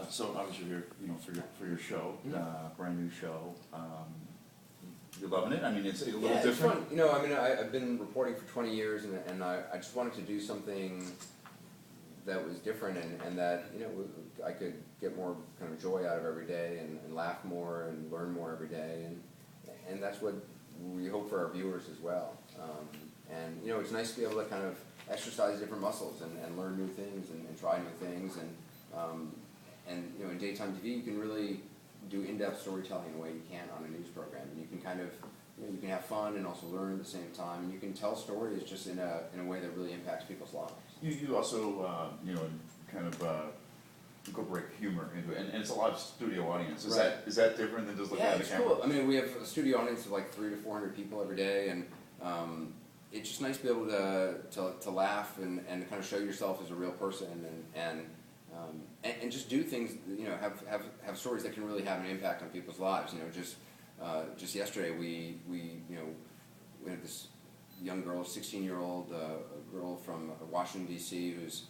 So obviously you're, for your show, brand new show, you're loving it? I mean, it's a little different. It's fun. I've been reporting for 20 years, and I just wanted to do something that was different, and that, I could get more kind of joy out of every day, and laugh more, and learn more every day, and that's what we hope for our viewers as well. And it's nice to be able to kind of exercise different muscles, and learn new things, and try new things, and in daytime TV you can really do in-depth storytelling in a way you can't on a news program, and you can kind of, you can have fun and also learn at the same time, and you can tell stories just in a way that really impacts people's lives. You also, kind of incorporate humor into it, and it's a live studio audience. Is that different than just looking at the camera? Yeah, it's cool. We have a studio audience of like 300 to 400 people every day, and it's just nice to be able to laugh and kind of show yourself as a real person, and just do things, have stories that can really have an impact on people's lives. Just yesterday we had this young girl, 16-year-old girl from Washington D.C. who's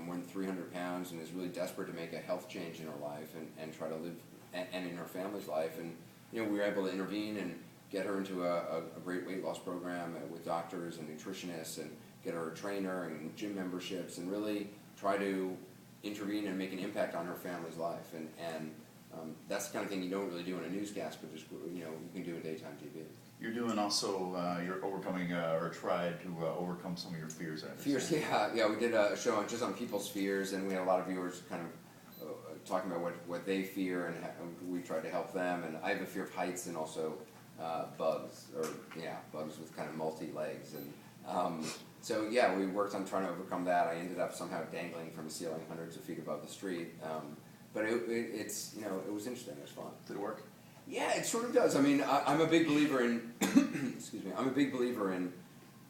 more than 300 pounds and is really desperate to make a health change in her life and try to live, and in her family's life, and we were able to intervene and get her into a great weight loss program with doctors and nutritionists, and get her a trainer and gym memberships, and really try to intervene and make an impact on her family's life, and that's the kind of thing you don't really do in a newscast, but just you can do in daytime TV. You're doing also, you're overcoming, or tried to overcome some of your fears, I understand. Fears, yeah. We did a show just on people's fears, and we had a lot of viewers kind of talking about what they fear, and we tried to help them. And I have a fear of heights, and also bugs with kind of multi-legs. And so we worked on trying to overcome that. I ended up somehow dangling from a ceiling hundreds of feet above the street. But it was interesting. It was fun. Did it work? Yeah, it sort of does. I'm a big believer in, excuse me, I'm a big believer in,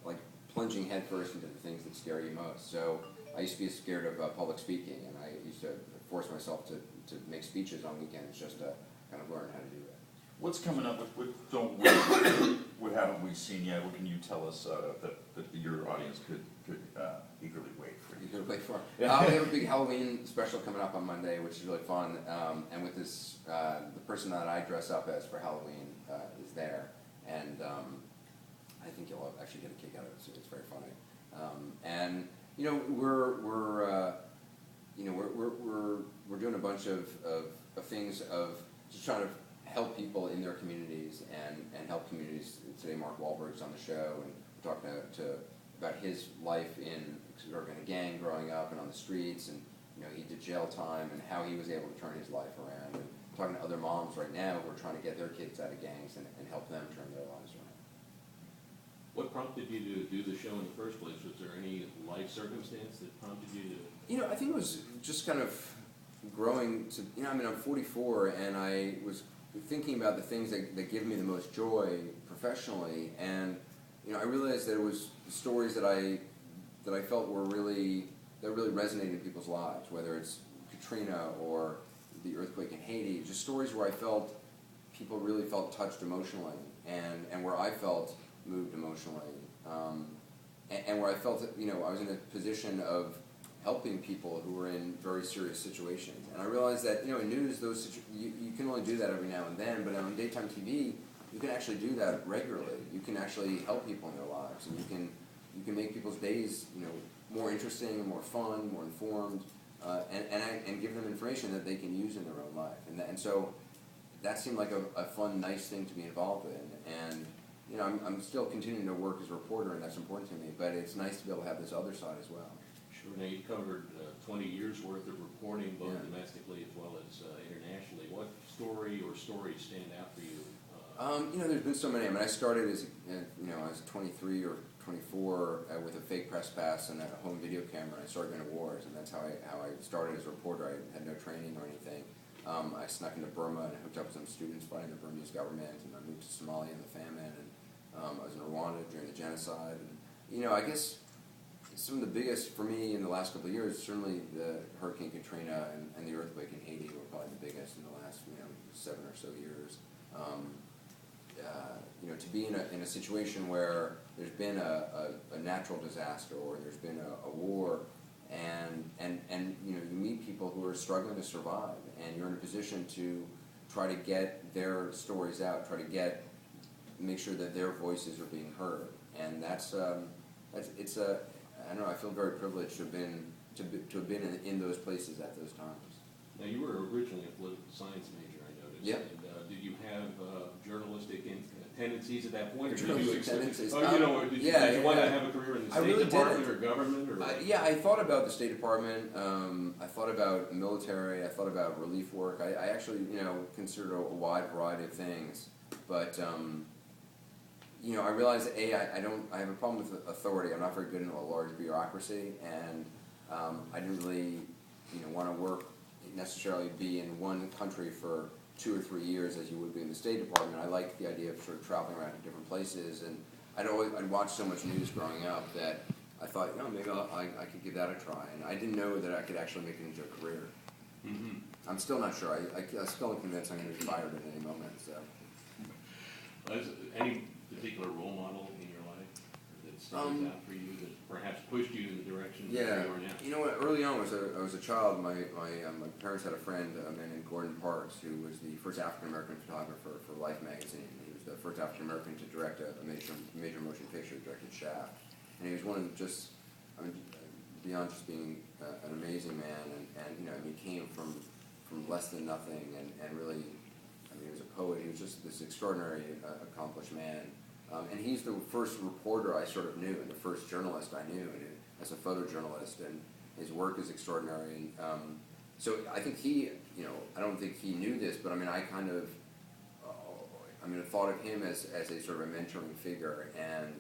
like, plunging headfirst into the things that scare you most. So I used to be scared of public speaking, and I used to force myself to make speeches on weekends just to kind of learn how to do that. What's coming up with what haven't we seen yet? What can you tell us that your audience could eagerly wait for? We have a big Halloween special coming up on Monday, which is really fun. And with this, the person that I dress up as for Halloween is there, and I think you'll actually get a kick out of it. So it's very funny. And we're doing a bunch of things of just trying to help people in their communities and help communities. Today, Mark Wahlberg's on the show, and we're talking about his life in sort of in a gang growing up and on the streets, and he did jail time, and how he was able to turn his life around. And talking to other moms right now who are trying to get their kids out of gangs and help them turn their lives around. What prompted you to do the show in the first place? Was there any life circumstance that prompted you to? I think it was just kind of growing to, I'm 44, and I was thinking about the things that give me the most joy professionally, and I realized that it was stories that I felt that really resonated in people's lives, whether it's Katrina or the earthquake in Haiti, just stories where I felt people really felt touched emotionally, and where I felt moved emotionally, and where I felt that I was in a position of helping people who were in very serious situations. And I realized that in news, you can only do that every now and then, but on daytime TV, you can actually do that regularly. You can actually help people in their lives, and you can make people's days more interesting, more fun, more informed, and give them information that they can use in their own life. And so that seemed like a fun, nice thing to be involved in. And I'm still continuing to work as a reporter, and that's important to me. But it's nice to be able to have this other side as well. Sure. Now, you covered 20 years worth of reporting, both domestically as well as internationally. What story or stories stand out for you? There's been so many. I started as I was 23 or 24 with a fake press pass and a home video camera. I started going to wars, and that's how I started as a reporter. I had no training or anything. I snuck into Burma and hooked up with some students fighting the Burmese government, and I moved to Somalia in the famine, and I was in Rwanda during the genocide. And I guess some of the biggest for me in the last couple of years, certainly the Hurricane Katrina and the earthquake in Haiti were probably the biggest in the last 7 or so years. To be in a situation where there's been a natural disaster, or there's been a war, and and you know, you meet people who are struggling to survive, and you're in a position to try to get their stories out, make sure that their voices are being heard, and it's a, I don't know, I feel very privileged to have been in those places at those times. Now, you were originally a political science major, I noticed. Yep. And did you have journalistic tendencies at that point, or did you Journalistic accept? tendencies? Oh, you know, did you want to have a career in the I State really Department didn't. or government, or? Yeah, I thought about the State Department. I thought about military. I thought about relief work. I actually, you know, considered a wide variety of things. But you know, I realized that I have a problem with authority. I'm not very good in a large bureaucracy, and I didn't really, you know, want to work necessarily be in one country for 2 or 3 years as you would be in the State Department. I liked the idea of sort of traveling around to different places, and I'd watched so much news growing up that I thought, you know, maybe I could give that a try, and I didn't know that I could actually make it into a career. Mm-hmm. I'm still not sure. I'm still convinced I'm going to be fired at any moment. So, Is any particular role model in your life that stands out for you, that perhaps pushed you in the direction yeah, where you are now? you know what? Early on, I was a child. My parents had a friend, a man named Gordon Parks, who was the first African American photographer for Life magazine. He was the first African American to direct a major motion picture. He directed Shaft, and he was one of just, I mean, beyond just being an amazing man, and you know, he came from less than nothing, and really, I mean, he was a poet. He was just this extraordinary, accomplished man. And he's the first reporter I sort of knew, and the first journalist I knew, and as a photojournalist, and his work is extraordinary. And so I think he, you know, I don't think he knew this, but I mean, I kind of, I thought of him as a sort of a mentoring figure, and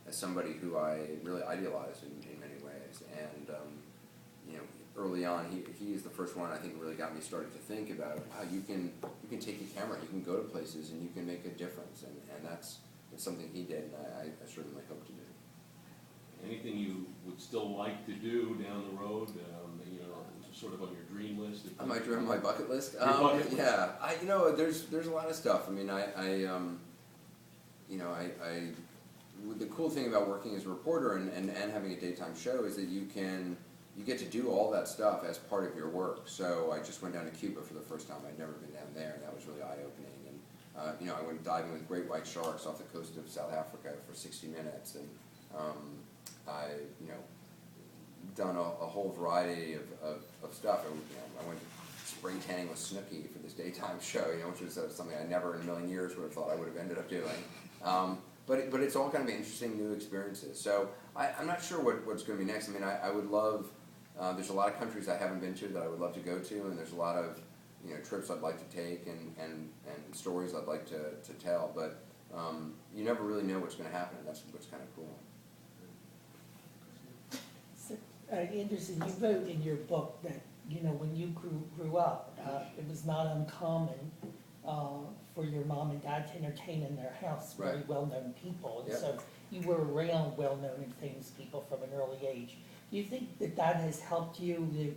as somebody who I really idealized in many ways. And you know, early on, he is the first one I think really got me started to think about how you can take a camera, you can go to places, and you can make a difference, and that's something he did, and I certainly hope to do. Anything you would still like to do down the road, you know, sort of on your dream list? On my bucket list? Your bucket list? Yeah, you know, there's a lot of stuff. I mean, you know, the cool thing about working as a reporter and having a daytime show is that you get to do all that stuff as part of your work. So I just went down to Cuba for the first time. I'd never been down there, and that was really eye-opening. And you know, I went diving with great white sharks off the coast of South Africa for 60 minutes, and I, you know, done a whole variety of stuff. I went spray tanning with Snooki for this daytime show, you know, which was something I never in a million years would have thought I would have ended up doing. But it's all kind of interesting new experiences. So I'm not sure what's going to be next. I mean, I would love, there's a lot of countries I haven't been to that I would love to go to, and there's a lot of, you know, trips I'd like to take and stories I'd like to tell. But you never really know what's going to happen, and that's what's kind of cool. So, Anderson, you wrote in your book that, you know, when you grew up, it was not uncommon for your mom and dad to entertain in their house very Right. well-known people. And Yep. so you were around well-known and famous people from an early age. Do you think that has helped you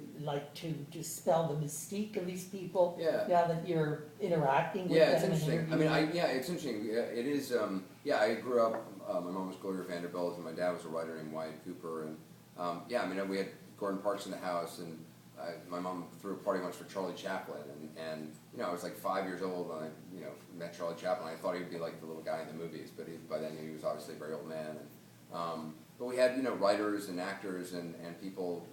to dispel the mystique of these people? Yeah. Now that you're interacting with Yeah, them? it's and interesting. I interviewing mean, them? yeah, it's interesting. Yeah, it is. Yeah, I grew up. My mom was Gloria Vanderbilt, and my dad was a writer named Wyatt Cooper. And yeah, I mean, we had Gordon Parks in the house, and my mom threw a party once for Charlie Chaplin, and you know, I was like 5 years old when I met Charlie Chaplin. I thought he would be like the little guy in the movies, but by then he was obviously a very old man. And, but we had writers and actors and people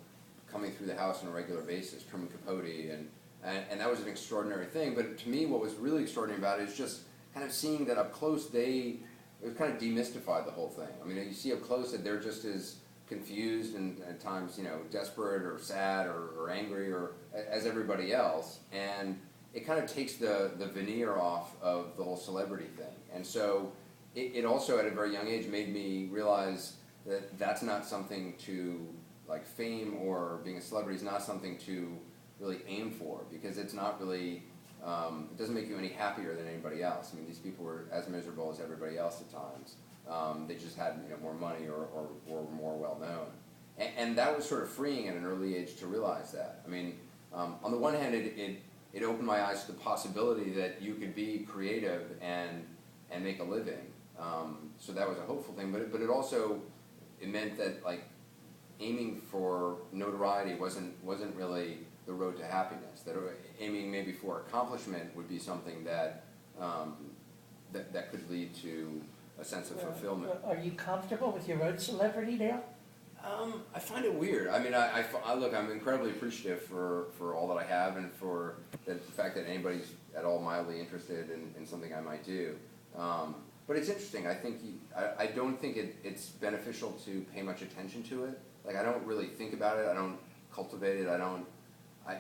coming through the house on a regular basis. Truman Capote, and that was an extraordinary thing. But to me, what was really extraordinary about it is just kind of seeing that up close. It kind of demystified the whole thing. I mean, you see up close that they're just as confused and at times, desperate or sad or angry or as everybody else, and it kind of takes the veneer off of the whole celebrity thing. And so it also at a very young age made me realize that that's not something to, like, fame or being a celebrity is not something to really aim for, because it's not really, it doesn't make you any happier than anybody else. I mean, these people were as miserable as everybody else at times. They just had more money or were more well known, and that was sort of freeing at an early age to realize that. I mean, on the one hand, it opened my eyes to the possibility that you could be creative and make a living. So that was a hopeful thing, but it also meant that, like, aiming for notoriety wasn't really the road to happiness. That aiming maybe for accomplishment would be something that that could lead to a sense of fulfillment. Are you comfortable with your own celebrity now? I find it weird. I mean, look, I'm incredibly appreciative for all that I have and for the fact that anybody's at all mildly interested in something I might do. But it's interesting. I think I don't think it's beneficial to pay much attention to it. Like, I don't really think about it. I don't cultivate it.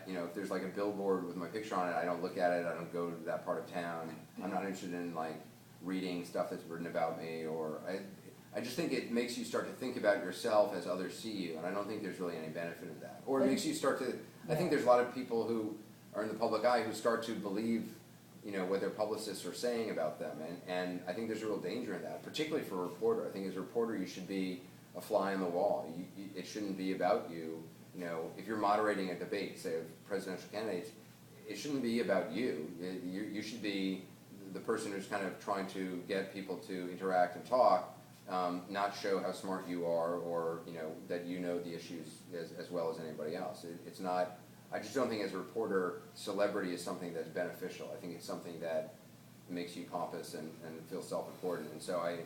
If there's like a billboard with my picture on it, I don't look at it. I don't go to that part of town. I'm not interested in like reading stuff that's written about me, or I just think it makes you start to think about yourself as others see you, and I don't think there's really any benefit in that. Or it makes you start to, I think there's a lot of people who are in the public eye who start to believe, what their publicists are saying about them, and I think there's a real danger in that, particularly for a reporter. I think as a reporter you should be a fly on the wall. It shouldn't be about you. If you're moderating a debate, say of presidential candidates, it shouldn't be about you. You should be the person who's kind of trying to get people to interact and talk, not show how smart you are, or that you know the issues as well as anybody else. It's not. I just don't think as a reporter, celebrity is something that's beneficial. I think it's something that makes you pompous and feel self-important. And so I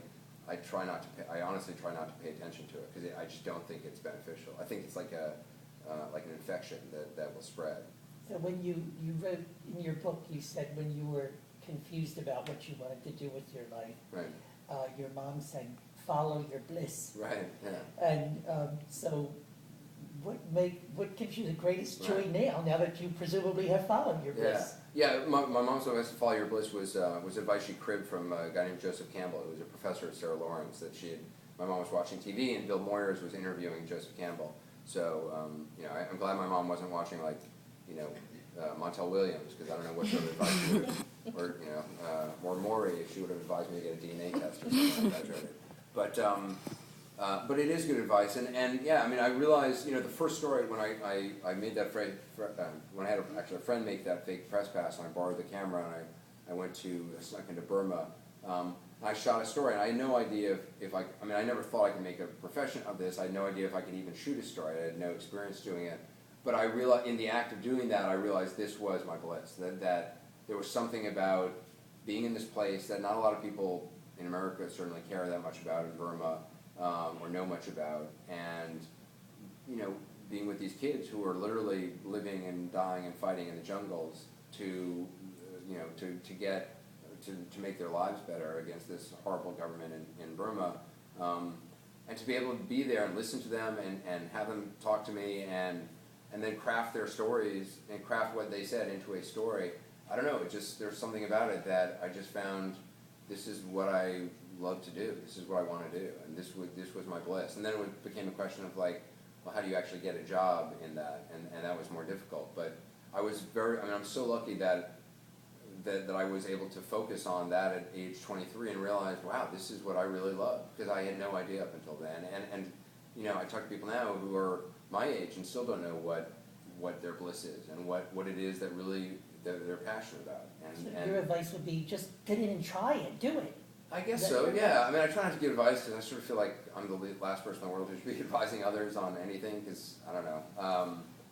honestly try not to pay attention to it because I just don't think it's beneficial. I think it's like an infection that will spread. So when you wrote in your book, you said when you were confused about what you wanted to do with your life, Right. Your mom said, "Follow your bliss." Right. Yeah. And so, what gives you the greatest joy Right. now that you presumably have followed your bliss? Yeah. My mom's advice to follow your bliss was advice she cribbed from a guy named Joseph Campbell, who was a professor at Sarah Lawrence. My mom was watching TV and Bill Moyers was interviewing Joseph Campbell. So I'm glad my mom wasn't watching Montel Williams, because I don't know what sort of advice she would, or Maury, if she would have advised me to get a DNA test or something like that. But it is good advice, and yeah, I mean, I realized, the first story when I made that when I had a friend make that fake press pass, and I borrowed the camera, and I snuck into Burma. I shot a story, and I had no idea I never thought I could make a profession of this. I had no idea if I could even shoot a story. I had no experience doing it. But I realized, in the act of doing that, I realized this was my bliss, that there was something about being in this place that not a lot of people in America certainly care that much about, in Burma, or know much about, and, being with these kids who are literally living and dying and fighting in the jungles to make their lives better against this horrible government in Burma, and to be able to be there and listen to them and have them talk to me and then craft their stories and craft what they said into a story. I don't know, there's something about it that I just found, this is what I love to do, this is what I want to do, and this was my bliss. And then it became a question of how do you actually get a job in that, and that was more difficult. But I'm so lucky that I was able to focus on that at age 23 and realize, wow, this is what I really love, because I had no idea up until then. And I talk to people now who are my age and still don't know what their bliss is and what it is that really they're passionate about. So your advice would be just get in and try it, do it. I guess so, yeah. I mean, I try not to give advice because I sort of feel like I'm the last person in the world who should be advising others on anything, because, I don't know,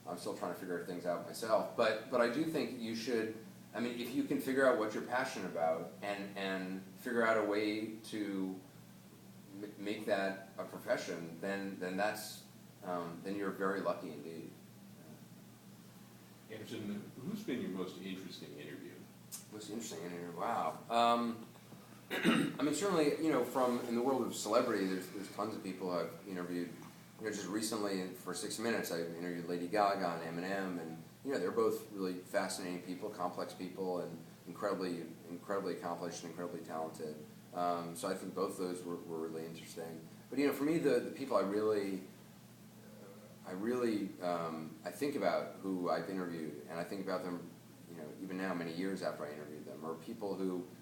I'm still trying to figure things out myself. But I do think you should, if you can figure out what you're passionate about and figure out a way to make that a profession, then you're very lucky indeed. Anderson, who's been your most interesting interview? Most interesting interview? Wow. Certainly, from in the world of celebrity, there's tons of people I've interviewed. Just recently, for 60 Minutes, I interviewed Lady Gaga and Eminem, and they're both really fascinating people, complex people, and incredibly accomplished and incredibly talented. So I think both of those were really interesting. But for me, the people I really think about who I've interviewed, and I think about them, even now, many years after I interviewed them, are people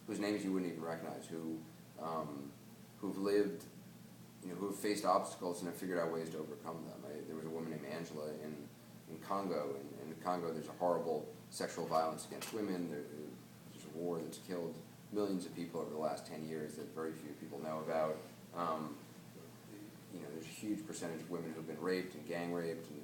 whose names you wouldn't even recognize, who've lived, who've faced obstacles and have figured out ways to overcome them. There was a woman named Angela in Congo. In Congo, there's a horrible sexual violence against women. There's a war that's killed millions of people over the last 10 years that very few people know about. you know, there's a huge percentage of women who've been raped and gang raped, and